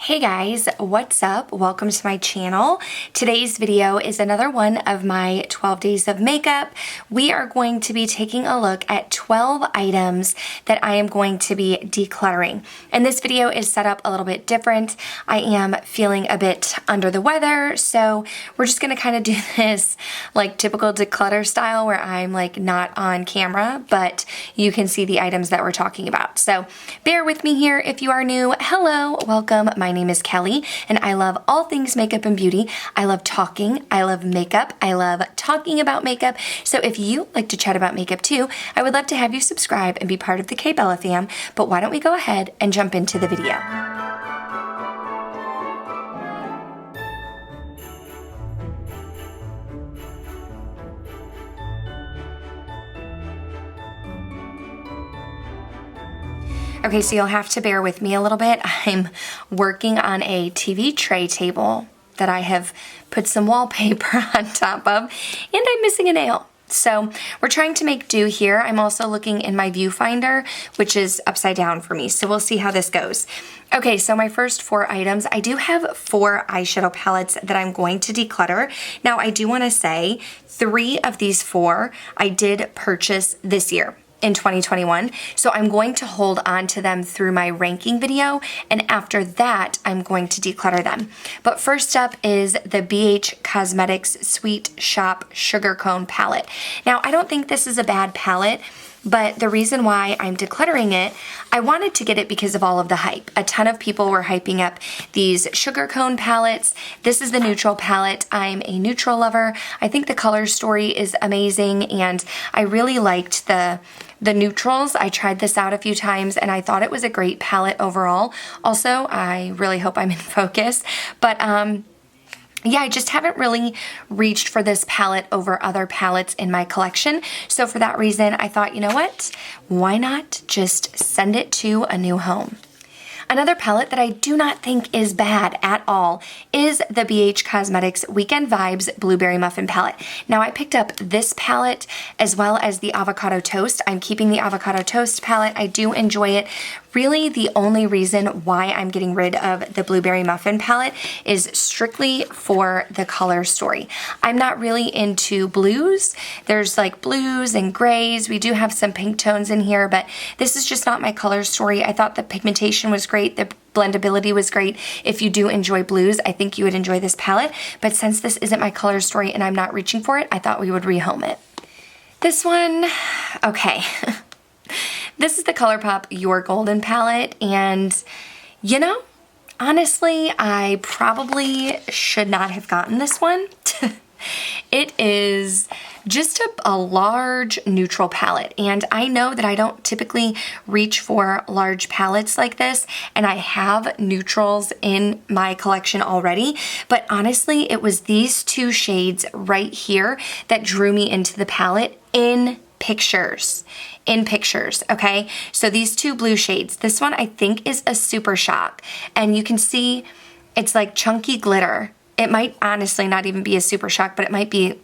Hey guys, what's up? Welcome to my channel. Today's video is another one of my 12 days of makeup. We are going to be taking a look at 12 items that I am going to be decluttering. And this video is set up a little bit different. I am feeling a bit under the weather, so we're just gonna kind of do this like typical declutter style where I'm like not on camera, but you can see the items that we're talking about. So bear with me here. If you are new, hello, welcome. My name is Kelly, and I love all things makeup and beauty. I love talking, I love makeup, I love talking about makeup. So if you like to chat about makeup too, I would love to have you subscribe and be part of the K-Bella fam. But why don't we go ahead and jump into the video. Okay, so you'll have to bear with me a little bit. I'm working on a TV tray table that I have put some wallpaper on top of, and I'm missing a nail. So we're trying to make do here. I'm also looking in my viewfinder, which is upside down for me. So we'll see how this goes. Okay, so my first 4 items. I do have 4 eyeshadow palettes that I'm going to declutter. Now, I do want to say 3 of these 4 I did purchase this year in 2021. So I'm going to hold on to them through my ranking video, and after that, I'm going to declutter them. But first up is the BH Cosmetics Sweet Shop Sugar Cone Palette. Now, I don't think this is a bad palette, but the reason why I'm decluttering it, I wanted to get it because of all of the hype. A ton of people were hyping up these sugar cone palettes. This is the neutral palette. I'm a neutral lover. I think the color story is amazing, and I really liked the neutrals. I tried this out a few times, and I thought it was a great palette overall. Also, I really hope I'm in focus, but yeah, I just haven't really reached for this palette over other palettes in my collection. So for that reason, I thought, you know what? Why not just send it to a new home? Another palette that I do not think is bad at all is the BH Cosmetics Weekend Vibes Blueberry Muffin Palette. Now, I picked up this palette as well as the Avocado Toast. I'm keeping the Avocado Toast palette. I do enjoy it. Really, the only reason why I'm getting rid of the Blueberry Muffin palette is strictly for the color story. I'm not really into blues. There's like blues and grays. We do have some pink tones in here, but this is just not my color story. I thought the pigmentation was great. The blendability was great. If you do enjoy blues, I think you would enjoy this palette. But since this isn't my color story and I'm not reaching for it, I thought we would rehome it. This one, okay. This is the Colourpop Your Golden palette, and you know, honestly, I probably should not have gotten this one. It is just a large neutral palette, and I know that I don't typically reach for large palettes like this, and I have neutrals in my collection already, but honestly, it was these 2 shades right here that drew me into the palette in pictures, okay? So these 2 blue shades, this one I think is a Super Shock, and you can see it's like chunky glitter. It might honestly not even be a Super Shock, but it might be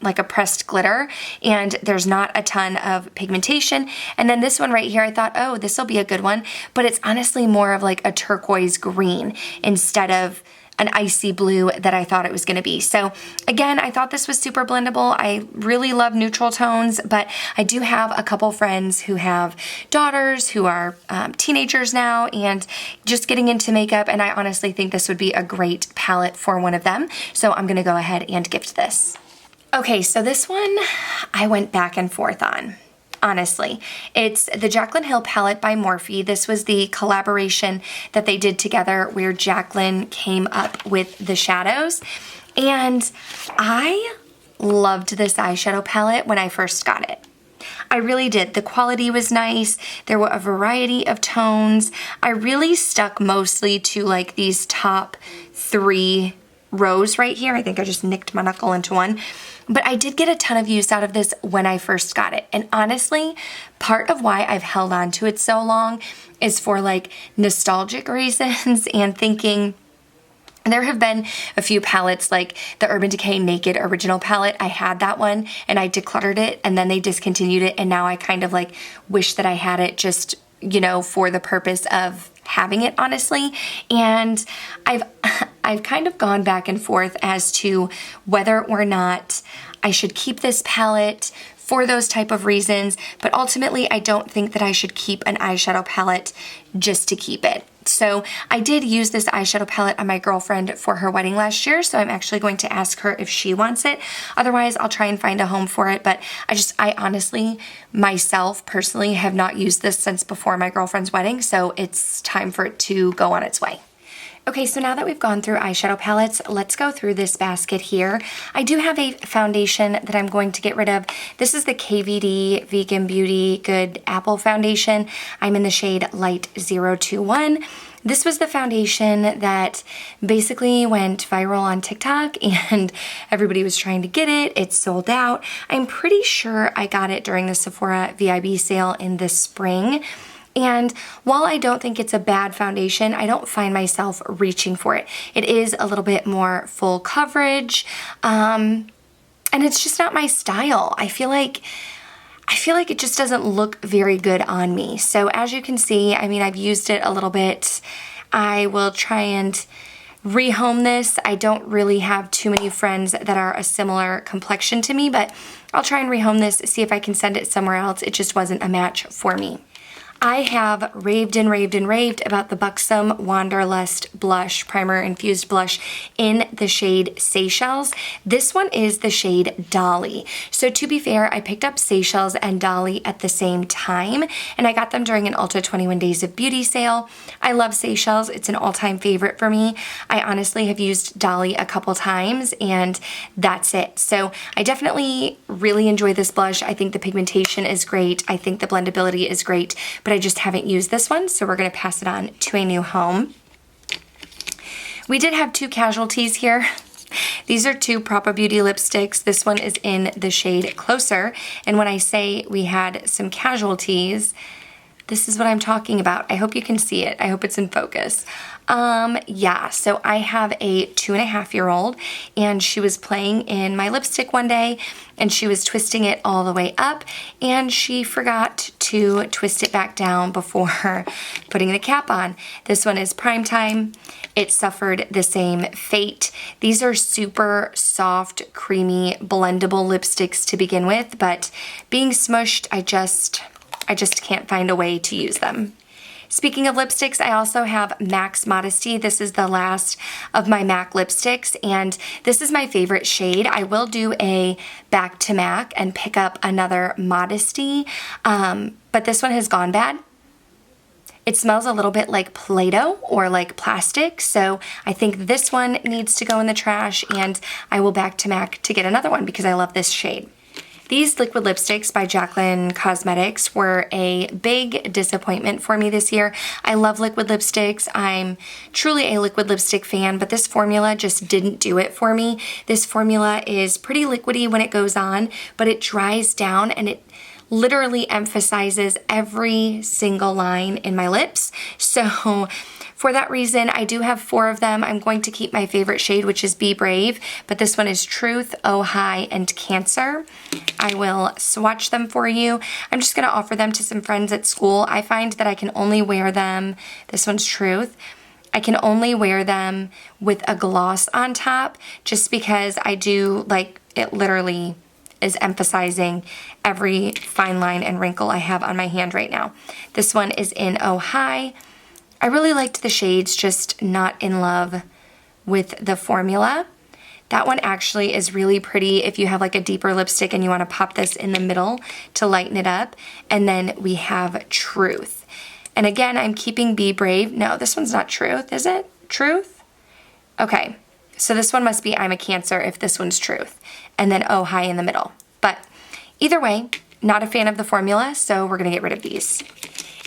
like a pressed glitter, and there's not a ton of pigmentation. And then this one right here, I thought, oh, this will be a good one, but it's honestly more of like a turquoise green instead of an icy blue that I thought it was gonna be. So again, I thought this was super blendable. I really love neutral tones, but I do have a couple friends who have daughters who are teenagers now and just getting into makeup, and I honestly think this would be a great palette for one of them. So I'm gonna go ahead and gift this. Okay, so this one I went back and forth on. Honestly, it's the Jaclyn Hill palette by Morphe. This was the collaboration that they did together where Jaclyn came up with the shadows, and I loved this eyeshadow palette when I first got it. I really did. The quality was nice. There were a variety of tones. I really stuck mostly to like these top 3 rows right here. I think I just nicked my knuckle into one. But I did get a ton of use out of this when I first got it. And honestly, part of why I've held on to it so long is for like nostalgic reasons and thinking, there have been a few palettes like the Urban Decay Naked Original palette. I had that one and I decluttered it and then they discontinued it, and now I kind of like wish that I had it just, you know, for the purpose of having it, honestly. And I've kind of gone back and forth as to whether or not I should keep this palette for those type of reasons, but ultimately I don't think that I should keep an eyeshadow palette just to keep it. So I did use this eyeshadow palette on my girlfriend for her wedding last year, so I'm actually going to ask her if she wants it. Otherwise, I'll try and find a home for it, but I honestly, myself, personally, have not used this since before my girlfriend's wedding, so it's time for it to go on its way. Okay, so now that we've gone through eyeshadow palettes, let's go through this basket here. I do have a foundation that I'm going to get rid of. This is the KVD Vegan Beauty Good Apple Foundation. I'm in the shade Light 021. This was the foundation that basically went viral on TikTok and everybody was trying to get it. It's sold out. I'm pretty sure I got it during the Sephora VIB sale in the spring. And while I don't think it's a bad foundation, I don't find myself reaching for it. It is a little bit more full coverage, and it's just not my style. I feel like it just doesn't look very good on me. So as you can see, I mean, I've used it a little bit. I will try and rehome this. I don't really have too many friends that are a similar complexion to me, but I'll try and rehome this, see if I can send it somewhere else. It just wasn't a match for me. I have raved and raved and raved about the Buxom Wanderlust Blush, Primer Infused Blush in the shade Seychelles. This one is the shade Dolly. So to be fair, I picked up Seychelles and Dolly at the same time, and I got them during an Ulta 21 Days of Beauty sale. I love Seychelles. It's an all-time favorite for me. I honestly have used Dolly a couple times, and that's it. So I definitely really enjoy this blush. I think the pigmentation is great. I think the blendability is great, but I just haven't used this one, so we're going to pass it on to a new home. We did have two casualties here. These are two Propa Beauty lipsticks. This one is in the shade Closer, and when I say we had some casualties, this is what I'm talking about. I hope you can see it. I hope it's in focus. Yeah, so I have a 2.5-year-old, and she was playing in my lipstick one day, and she was twisting it all the way up, and she forgot to twist it back down before putting the cap on. This one is Prime Time. It suffered the same fate. These are super soft, creamy, blendable lipsticks to begin with, but being smushed, I just can't find a way to use them. Speaking of lipsticks, I also have MAC's Modesty. This is the last of my MAC lipsticks, and this is my favorite shade. I will do a back to MAC and pick up another Modesty, but this one has gone bad. It smells a little bit like Play-Doh or like plastic, so I think this one needs to go in the trash, and I will back to MAC to get another one because I love this shade. These liquid lipsticks by Jaclyn Cosmetics were a big disappointment for me this year. I love liquid lipsticks. I'm truly a liquid lipstick fan, but this formula just didn't do it for me. This formula is pretty liquidy when it goes on, but it dries down and it literally emphasizes every single line in my lips. So for that reason, I do have 4 of them. I'm going to keep my favorite shade, which is Be Brave, but this one is Truth, Oh Hi, and Cancer. I will swatch them for you. I'm just gonna offer them to some friends at school. I find that I can only wear them, this one's Truth, I can only wear them with a gloss on top just because I do, like, it literally is emphasizing every fine line and wrinkle I have on my hand right now. This one is in Oh Hi. I really liked the shades, just not in love with the formula. That one actually is really pretty if you have like a deeper lipstick and you want to pop this in the middle to lighten it up. And then we have Truth. And again, I'm keeping Be Brave. No, this one's not Truth, is it? Truth? Okay, so this one must be I'm a Cancer if this one's Truth. And then Oh Hi in the middle. But either way, not a fan of the formula, so we're gonna get rid of these.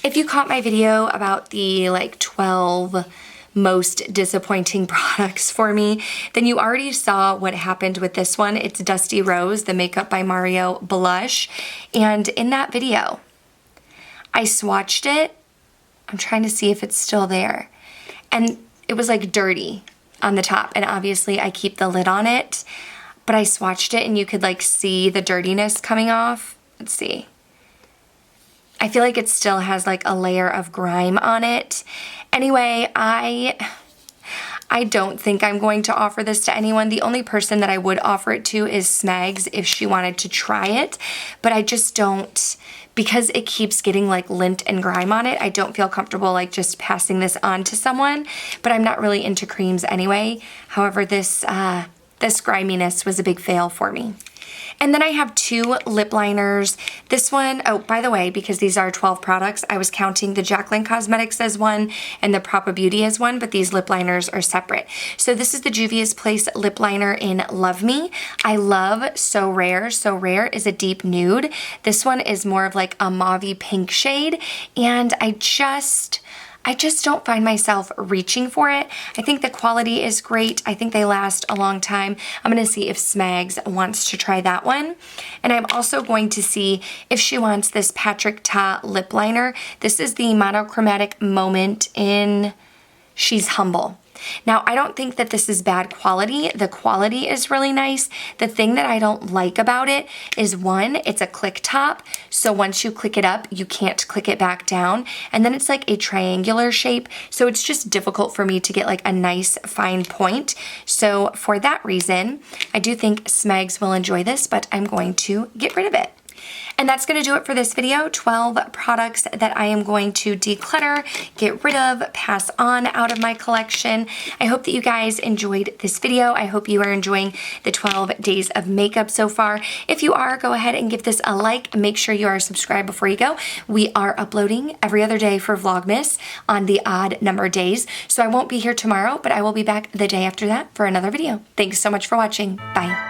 If you caught my video about the like 12 most disappointing products for me, then you already saw what happened with this one. It's Dusty Rose, the Makeup by Mario blush. And in that video, I swatched it. I'm trying to see if it's still there. And it was like dirty on the top. And obviously I keep the lid on it, but I swatched it and you could like see the dirtiness coming off. Let's see. I feel like it still has like a layer of grime on it. Anyway, I don't think I'm going to offer this to anyone. The only person that I would offer it to is Smags if she wanted to try it, but I just don't, because it keeps getting like lint and grime on it, I don't feel comfortable like just passing this on to someone, but I'm not really into creams anyway. However, this griminess was a big fail for me. And then I have 2 lip liners. This one, oh, by the way, because these are 12 products, I was counting the Jaclyn Cosmetics as one and the Propa Beauty as one, but these lip liners are separate. So this is the Juvia's Place lip liner in Love Me. I love So Rare. So Rare is a deep nude. This one is more of like a mauve-y pink shade, and I just don't find myself reaching for it. I think the quality is great. I think they last a long time. I'm going to see if Smags wants to try that one. And I'm also going to see if she wants this Patrick Ta lip liner. This is the Monochromatic Moment in She's Humble. Now, I don't think that this is bad quality. The quality is really nice. The thing that I don't like about it is, one, it's a click top. So once you click it up, you can't click it back down. And then it's like a triangular shape. So it's just difficult for me to get like a nice fine point. So for that reason, I do think Smags will enjoy this, but I'm going to get rid of it. And that's going to do it for this video. 12 products that I am going to declutter, get rid of, pass on out of my collection. I hope that you guys enjoyed this video. I hope you are enjoying the 12 days of makeup so far. If you are, go ahead and give this a like. Make sure you are subscribed before you go. We are uploading every other day for Vlogmas on the odd number of days. So I won't be here tomorrow, but I will be back the day after that for another video. Thanks so much for watching. Bye.